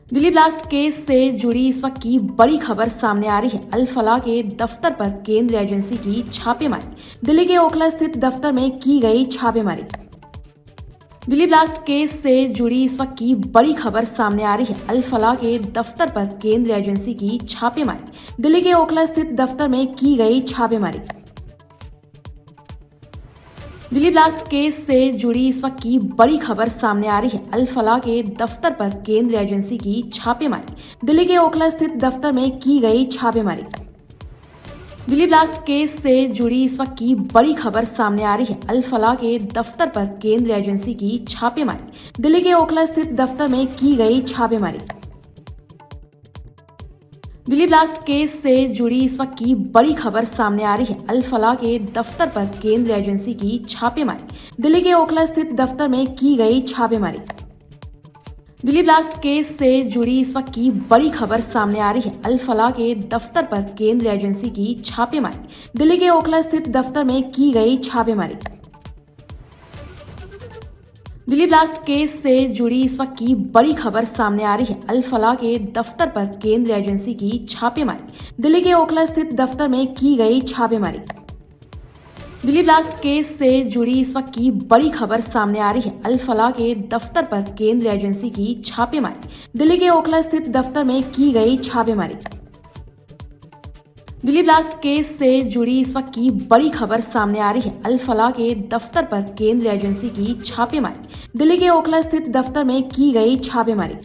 Delhi blast case से जुड़ी इस वक्त की बड़ी खबर सामने आ रही है। अल फलाह के दफ्तर पर केंद्रीय एजेंसी की छापेमारी। दिल्ली के ओखला स्थित दफ्तर में की गई छापेमारी। दिल्ली ब्लास्ट केस से जुड़ी इस वक्त की बड़ी खबर सामने आ रही है। अल फलाह के दफ्तर पर केंद्रीय एजेंसी की छापेमारी। दिल्ली के ओखला स्थित दफ्तर में की गई छापेमारी। दिल्ली ब्लास्ट केस से जुड़ी इस वक्त की बड़ी खबर सामने आ रही है। अल फलाह के दफ्तर पर केंद्रीय एजेंसी की छापेमारी। दिल्ली के ओखला स्थित दफ्तर में की गई छापेमारी। दिल्ली ब्लास्ट केस से जुड़ी इस वक्त की बड़ी खबर सामने आ रही है। अल फलाह के दफ्तर पर केंद्रीय एजेंसी की छापेमारी। दिल्ली के ओखला स्थित दफ्तर में की गई छापेमारी। दिल्ली ब्लास्ट केस से जुड़ी इस वक्त की बड़ी खबर सामने आ रही है। अल फलाह के दफ्तर पर केंद्रीय एजेंसी की छापेमारी। दिल्ली के ओखला स्थित दफ्तर में की गई छापेमारी। दिल्ली ब्लास्ट केस से जुड़ी इस वक्त की बड़ी खबर सामने आ रही है। अल फलाह के दफ्तर पर केंद्रीय एजेंसी की छापेमारी। दिल्ली के ओखला स्थित दफ्तर में की गई छापेमारी। दिल्ली ब्लास्ट केस से जुड़ी इस वक्त की बड़ी खबर सामने आ रही है। अल फलाह के दफ्तर पर केंद्रीय एजेंसी की छापेमारी। दिल्ली के ओखला स्थित दफ्तर में की गई छापेमारी। दिल्ली ब्लास्ट केस से जुड़ी इस वक्त की बड़ी खबर सामने आ रही है। अल फलाह के दफ्तर पर केंद्रीय एजेंसी की छापेमारी। दिल्ली के ओखला स्थित दफ्तर में की गई छापेमारी। दिल्ली ब्लास्ट केस से जुड़ी इस वक्त की बड़ी खबर सामने आ रही है। अल फलाह के दफ्तर पर केंद्रीय एजेंसी की छापेमारी। दिल्ली के ओखला स्थित दफ्तर में की गई छापेमारी।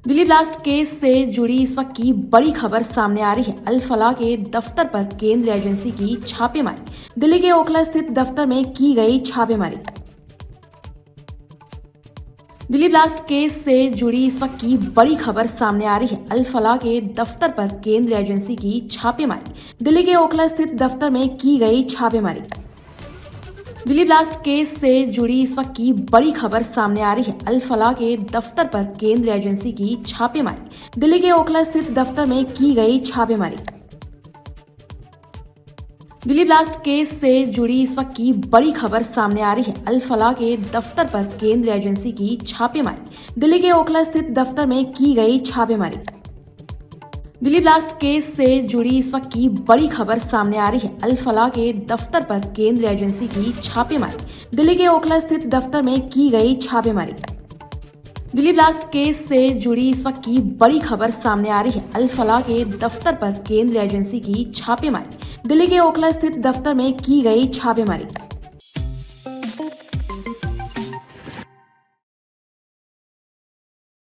दिल्ली ब्लास्ट केस से जुड़ी इस वक्त की बड़ी खबर सामने आ रही है। अल फलाह के दफ्तर पर केंद्रीय एजेंसी की छापेमारी। दिल्ली के ओखला स्थित दफ्तर में की गई छापेमारी। दिल्ली ब्लास्ट केस से जुड़ी इस वक्त की बड़ी खबर सामने आ रही है। अल फलाह के दफ्तर पर केंद्रीय एजेंसी की छापेमारी। दिल्ली के ओखला स्थित दफ्तर में की गई छापेमारी। दिल्ली ब्लास्ट केस से जुड़ी इस वक्त की बड़ी खबर सामने आ रही है। अल फलाह के दफ्तर पर केंद्रीय एजेंसी की छापेमारी। दिल्ली के ओखला स्थित दफ्तर में की गई छापेमारी। दिल्ली ब्लास्ट केस से जुड़ी इस वक्त की बड़ी खबर सामने आ रही है। अल फलाह के दफ्तर पर केंद्रीय एजेंसी की छापेमारी। दिल्ली के ओखला स्थित दफ्तर में की गई छापेमारी। दिल्ली ब्लास्ट केस से जुड़ी इस वक्त की बड़ी खबर सामने आ रही है। अल फलाह के दफ्तर पर केंद्रीय एजेंसी की छापेमारी। दिल्ली के ओखला स्थित दफ्तर में की गई छापेमारी। दिल्ली ब्लास्ट केस से जुड़ी इस वक्त की बड़ी खबर सामने आ रही है। अल फलाह के दफ्तर पर केंद्रीय एजेंसी की छापेमारी। दिल्ली के ओखला स्थित दफ्तर में की गई छापेमारी।